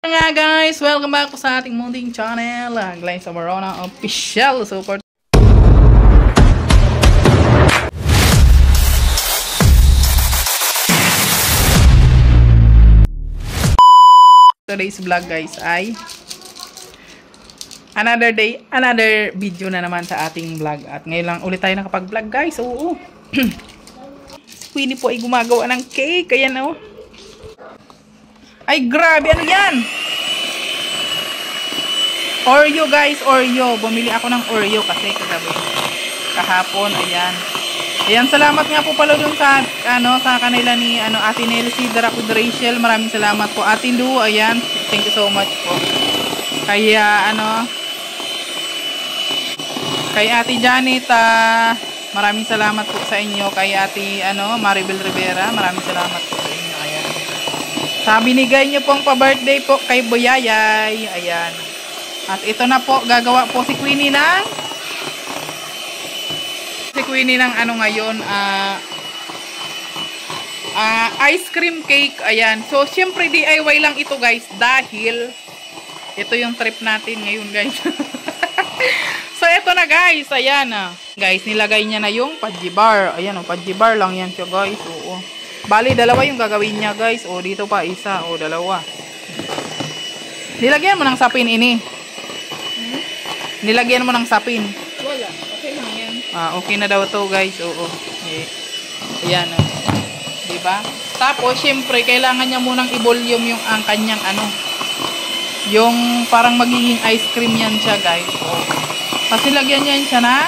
Nga guys, welcome back po sa ating munting channel, Glenn Samarona Official. Support today's vlog guys ay another day, another video na naman sa ating vlog. At ngayon lang ulit tayo nakapag-vlog guys. Oo. Si Queenie po ay gumagawa ng cake. Ayan o. Ay grabe, ano yan? Oreo guys, Oreo. Bumili ako ng Oreo kasi kagabi. Kahapon, ayan. Ayan, salamat nga po pala dun sa sa kanila ni Ate Nelsie, Darak with Rachel. Maraming salamat po. Ate Lu, ayan. Thank you so much po. Kaya kay Ate Janet, maraming salamat po sa inyo. Kay Ate Maribel Rivera, maraming salamat po sa inyo. Ayan. Sa binigay niyo pong pa-birthday po kay Boyayay. Ayan. At ito na po, gagawa po si Queenie ng ngayon, ice cream cake. Ayan. So, syempre DIY lang ito guys dahil ito yung trip natin ngayon guys. So, ito na guys. Ayan. Guys, nilagay niya na yung Pudgy bar. Ayan, Pudgy bar lang yan siya guys. Oo. Bali, dalawa yung gagawin niya guys. O, dito pa isa. O, dalawa. Nilagyan mo ng sapin ini. Nilagyan mo ng sapin. Wala. Okay lang yan. Okay na daw to guys. Oo. Ayan. Diba? Tapos, syempre, kailangan niya munang i-volume yung ang kanyang yung parang magiging ice cream yan siya guys. Oo. Kasi lagyan niya siya na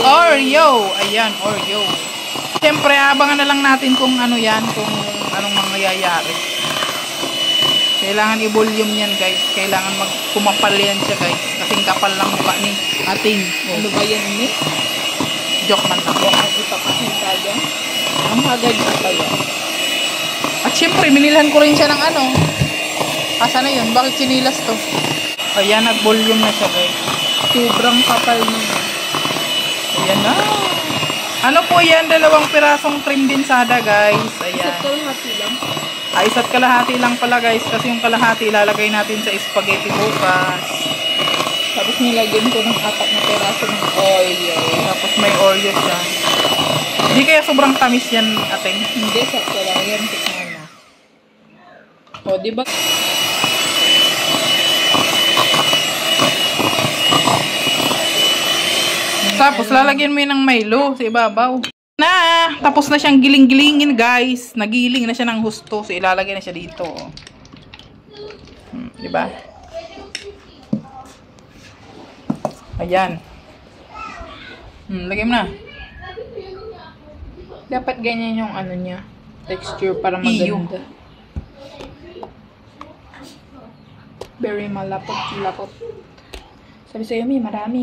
Oreo. Ayan, Oreo. Siyempre, abangan na lang natin kung ano yan, kung anong mangyayari. Kailangan i-volume yan guys. Kailangan kumapal yan siya guys. Kasing kapal lang mukha ni ating. Ano ba yan ni? Joke man lang. Ang ipapakita dyan. Ang hagad na pala. At siyempre, minilhan ko rin siya ng asa na yun? Bakit sinilas to? Ayan, nag-volume na siya guys. Sobrang kapal na. Ayan na. Ano po yan? 2 pirasong cream binsada guys. Ayan. Isa't kalahati lang. Isa't kalahati lang pala guys. Kasi yung kalahati ilalagay natin sa spaghetti bukas. Tapos nilagyan ko ng 4 na piraso ng Oreo. Tapos may Oreo siya. Hindi kaya sobrang tamis yan ating? Hindi, sakto lang yan. Tikman na. O, diba? Tapos lalagyan mo yun ng Milo sa ibabaw. Tapos na siyang giling-gilingin guys. Nagiling na siya ng husto. So ilalagay na siya dito. Diba? Ayan. Lagay mo na. Dapat ganyan yung niya. Texture para maganda. Very malapot-lapot. Sabi sa'yo, may marami.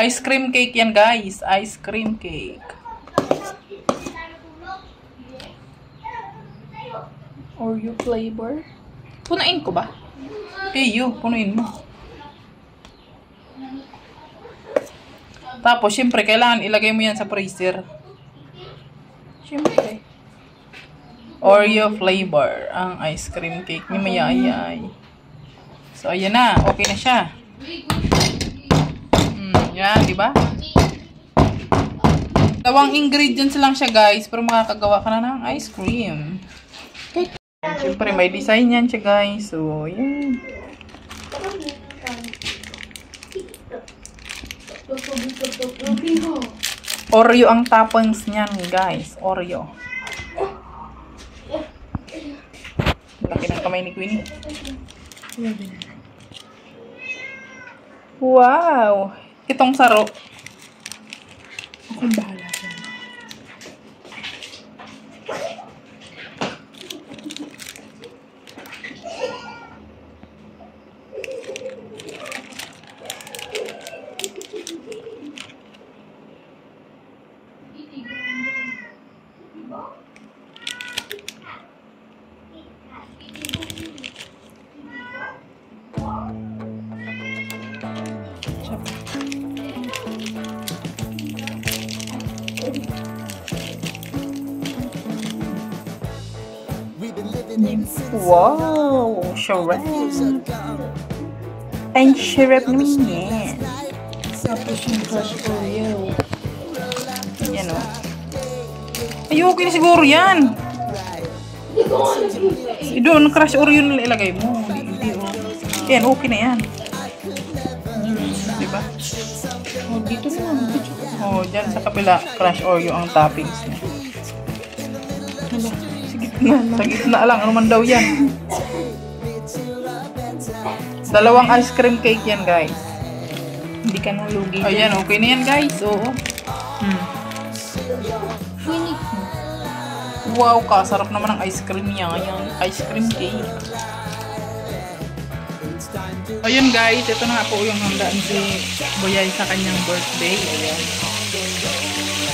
Ice cream cake yan guys. Ice cream cake. Oreo flavor. Punain ko ba? Punuin mo. Tapos, syempre, kailangan ilagay mo yan sa freezer. Syempre. Oreo flavor. Ang ice cream cake ni Mayayay. So, ayan na. Okay na siya. Yan, di ba? 2 ingredients lang siya, guys. Pero makakagawa ka na ng ice cream. Siyempre, may design yan siya, guys. So, yan. Oreo ang toppings niyan, guys. Oreo. Laki ng kamay ni Queenie. Wow! Itong saro. Akong bahala dyan. Wow, shrimp. Ang shrimp naman yan. Tapos yung crush Oreo. Yan o. Ay, okay na siguro yan. Doon, crush Oreo na ilagay mo. Hindi o. Yan, okay na yan. Diba? Oh, dito na. Oh, dyan sa kapila, crush Oreo ang toppings niya. Sa gitna lang, ano man daw yan. Dalawang ice cream cake yan, guys. Hindi ka nang lugi. Ayan, okay na yan, guys. Oo. Wow, kasarap naman ang ice cream niya. Ayan, ice cream cake. Ayun, guys. Ito na po yung handaan si Boyay sa kanyang birthday. Ayan.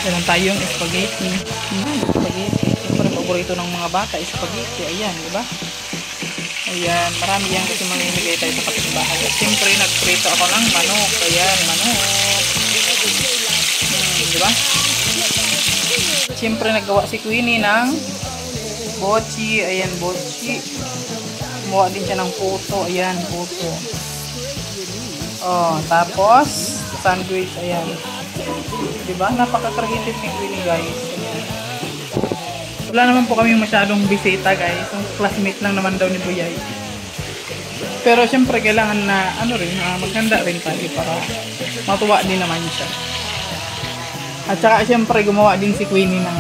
Meron tayong spaghetti. Spaghetti. Siyempre, paborito ng mga bata, spaghetti. Ayan, di ba? Ayan, marami yan kasi mamimigay tayo sa kapitbahay. At siyempre, nagprito ako ng manok. Ayan, manok. Di ba? Siyempre, naggawa si Queenie ng bochi. Ayan, bochi. Gumawa din siya ng puto. Ayan, puto. Oh, tapos, sandwich. Ayan. Diba? Napaka-creative ni Queenie, guys. Ayan. Wala naman po kami masyadong bisita, guys. Yung classmate lang naman daw ni Buyay. Pero syempre kailangan na maghanda rin tayo para matuwa din naman siya. At saka syempre gumawa din si Queenie ng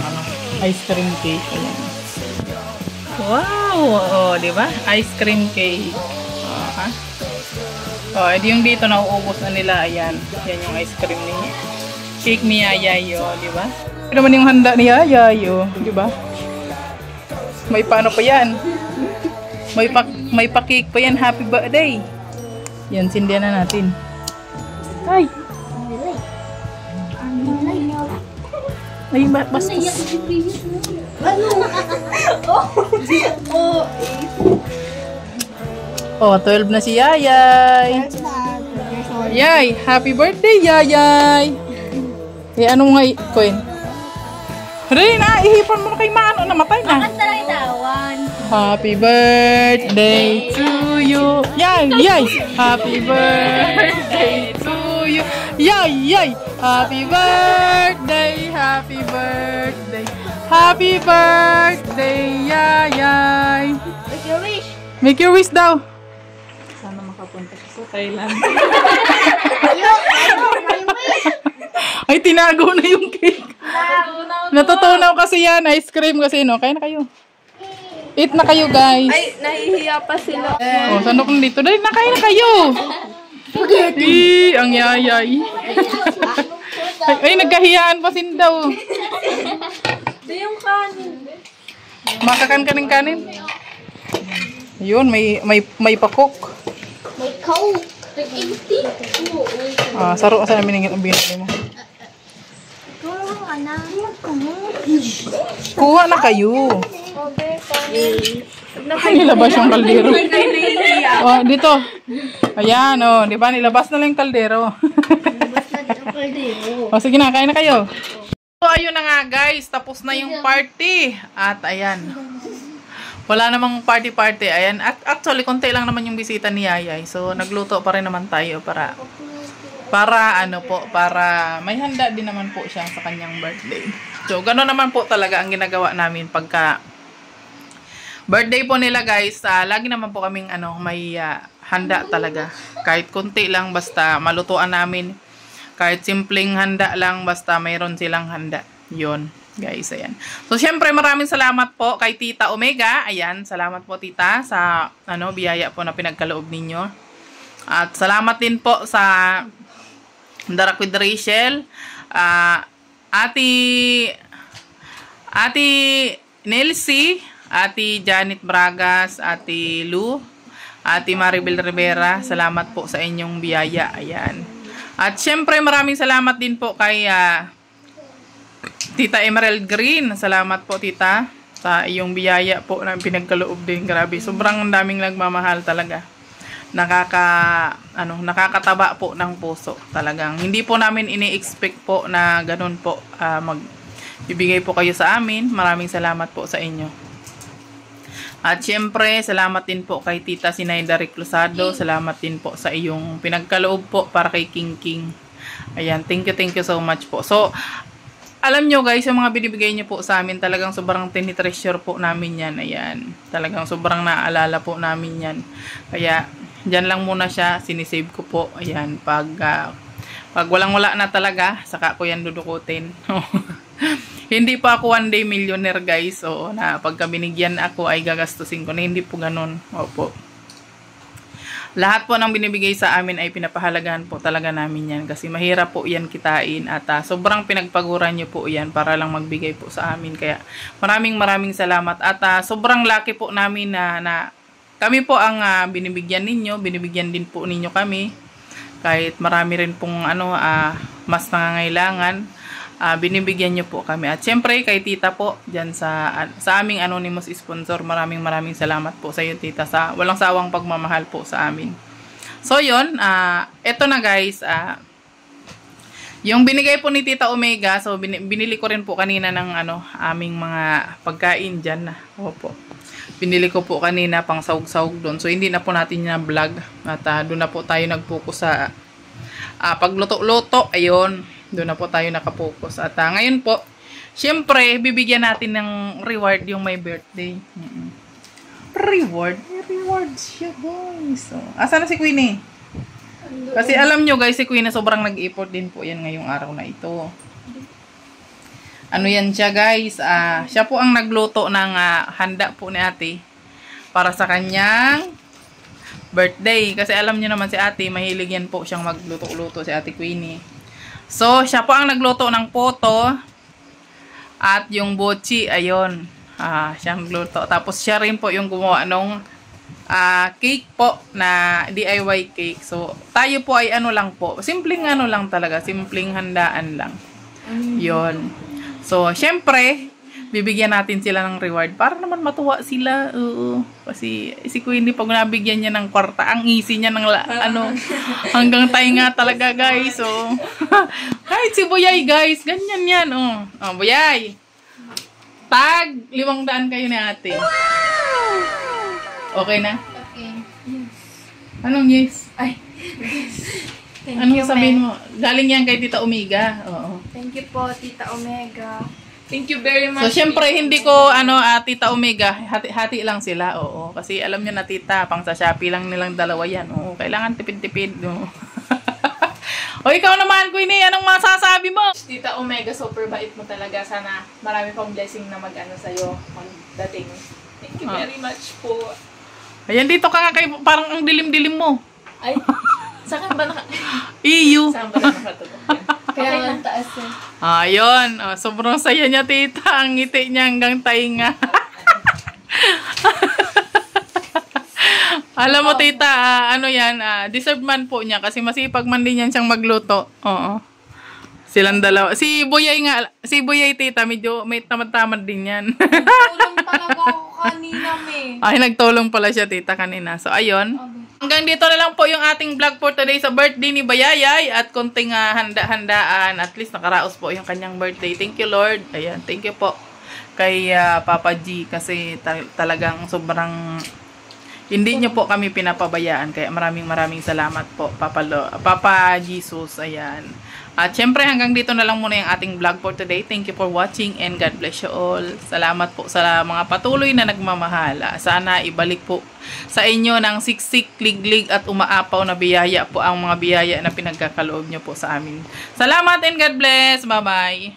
ice cream cake. Ayan. Wow! Oh, di ba? Ice cream cake. Oh, ha? Oh, edi yung dito nauubos na nila. Ayan. Yan yung ice cream ni cake ni Yayay, oh, di ba? Ito naman yung handa ni Yayay, oh, di ba? May paano pa yan? May pa-cake pa yan. Happy birthday. Yan, sindihan na natin. Ay! Ay, bastos. Oh, 12 na si Yayay. Yay! Happy birthday, Yayay! Eh, ano nga Queen? Rin na, ihipan mo na kay Mano. Namatay na. Happy birthday to you. Yay! Yay! Happy birthday to you. Yay! Yay! Happy birthday! Happy birthday! Happy birthday, Yayay! Make your wish. Make your wish daw. Sana makapunta sa Thailand. Ay, tinago na yung cake. Natutunaw kasi yan. Ice cream kasi, no? Kaya na kayo. Eat na kayo, guys. Ay, nahihiya pa sila. Oh, sandok na dito. Dahil nakain na kayo. Ang Yayay. Ay, nagkahiyaan pa sin daw. Ito yung kanin. Makakan ka ng kanin? Yun, may pakok. May coke. Nag-80. Ah, saro sa namin ang binili mo. Tulong, anak. Kuha na kayo. Ay, nilabas yung kaldero. Oh, dito. Ayan, oh. Di ba? Nilabas na lang yung kaldero. Oh, sige na. Kain na kayo. So, ayun na nga, guys. Tapos na yung party. At, ayan. Wala namang party-party. Ayan. At actually, konti lang naman yung bisita ni Yayay. So, nagluto pa rin naman tayo para may handa din naman po siya sa kanyang birthday. So, gano'n naman po talaga ang ginagawa namin pagka birthday po nila, guys. Lagi naman po kaming may handa talaga. Kahit kunti lang, basta malutuan namin. Kahit simpleng handa lang, basta mayroon silang handa. Yun, guys, ayan. So, syempre, maraming salamat po kay Tita Omega. Ayan, salamat po, Tita, sa biyaya po na pinagkaloob ninyo. At salamat din po sa Darak with Rachel, Ate Nelsie, Ate Janet Bragas, Ate Lu, Ate Maribel Rivera. Salamat po sa inyong biyaya. Ayan. At syempre maraming salamat din po kay Tita Emerald Green. Salamat po, Tita, sa iyong biyaya po na pinagkaloob din. Grabe, sobrang daming nagmamahal talaga. Nakakataba po ng puso. Talagang hindi po namin ini-expect po na ganun po magbibigay po kayo sa amin. Maraming salamat po sa inyo. At syempre, salamat din po kay Tita Sinaida Reclusado. Salamat din po sa iyong pinagkaloob po para kay King King. Ayan, thank you so much po. So, alam nyo guys, yung mga binibigay nyo po sa amin, talagang sobrang tinitreasure po namin yan. Ayan, talagang sobrang naaalala po namin yan. Kaya, dyan lang muna siya, sinisave ko po. Ayan, pag walang-wala na talaga, saka ko yan dudukutin. Hindi pa ako one day millionaire guys. Oo, na pagka binigyan ako ay gagastusin ko na. Hindi po ganun. Opo. Lahat po ng binibigay sa amin ay pinapahalagahan po talaga namin yan. Kasi mahirap po yan kitain. At sobrang pinagpaguran nyo po yan para lang magbigay po sa amin. Kaya maraming salamat. At sobrang lucky po namin na kami po ang binibigyan ninyo. Binibigyan din po ninyo kami. Kahit marami rin pong mas nangangailangan. Binibigyan nyo po kami. At syempre kay Tita po dyan sa aming anonymous sponsor, maraming salamat po sa iyo Tita sa walang sawang pagmamahal po sa amin. So yun, eto na guys, yung binigay po ni Tita Omega, so binili ko rin po kanina ng aming mga pagkain dyan. Opo. Binili ko po kanina pang sahog-sahog doon. So hindi na po natin na vlog. At doon na po tayo nag-focus sa pagluto-luto. Ayun. Doon na po tayo nakapokus. At ngayon po, syempre, bibigyan natin ng reward yung my birthday. Reward? May reward siya, guys. So, asa na si Queenie? Kasi alam nyo, guys, si Queenie sobrang nag-effort din po yan ngayong araw na ito. Ano yan siya, guys? Siya po ang nagluto ng handa po ni ate para sa kanyang birthday. Kasi alam nyo naman si ate, mahilig yan po siyang magluto-luto si ate Queenie. So, siya po ang nagluto ng poto at yung bochi, ayun. Siyang nagluto. Tapos, siya rin po yung gumawa ng cake po na DIY cake. So, tayo po ay lang po. Simpleng lang talaga. Simpleng handaan lang. Yun. So, syempre, bibigyan natin sila ng reward para naman matuwa sila. Kasi si Queenie pag nabigyan niya ng kwarta, ang easy niya ng hanggang tainga talaga guys. So, kahit si Buyay guys, ganyan yan. Buyay. Tag, 500 kayo ni ate. Okay na? Okay. Anong yes? Ay. Thank Anong you, sabihin mo? Galing yan kay Tita Omega. Oo. Thank you po, Tita Omega. Thank you very much. So, syempre, hindi ko, Tita Omega, hati lang sila, oo. Kasi alam nyo na, Tita, pang sa Shopee lang nilang dalawa yan, oo. Kailangan tipid-tipid, oo. O, ikaw naman, Queenie, anong masasabi mo? Tita Omega, super bait mo talaga. Sana marami pang blessing na sa'yo magdating. Thank you very much po. Ayan, dito ka nga kay, parang ang dilim-dilim mo. Ay, saan ba EU. Saan ba nakatulog yan? Kaya ang taas eh. Ayun. Sobrang saya niya, Tita. Ang ngiti niya hanggang tainga. Alam mo, Tita, yan, deserve man po niya kasi masipag man din yan siyang magluto. Oo. Silang dalawa. Si Buyay, Tita, medyo may tamad-tamad din yan. Tulong talaga ako kanina, me. Ay, nagtulong pala siya, Tita, kanina. So, ayun. Okay. Hanggang dito na lang po yung ating vlog for today sa birthday ni Bayayay at konting handa-handaan. At least nakaraos po yung kanyang birthday. Thank you, Lord. Ayan, thank you po kay Papa G kasi talagang sobrang hindi nyo po kami pinapabayaan. Kaya maraming salamat po, Papa Jesus. Ayan. At syempre hanggang dito na lang muna yung ating vlog for today. Thank you for watching and God bless you all. Salamat po sa mga patuloy na nagmamahal. Sana ibalik po sa inyo ng siksik, liglig at umaapaw na biyaya po ang mga biyaya na pinagkakaloob nyo po sa amin. Salamat and God bless. Bye-bye.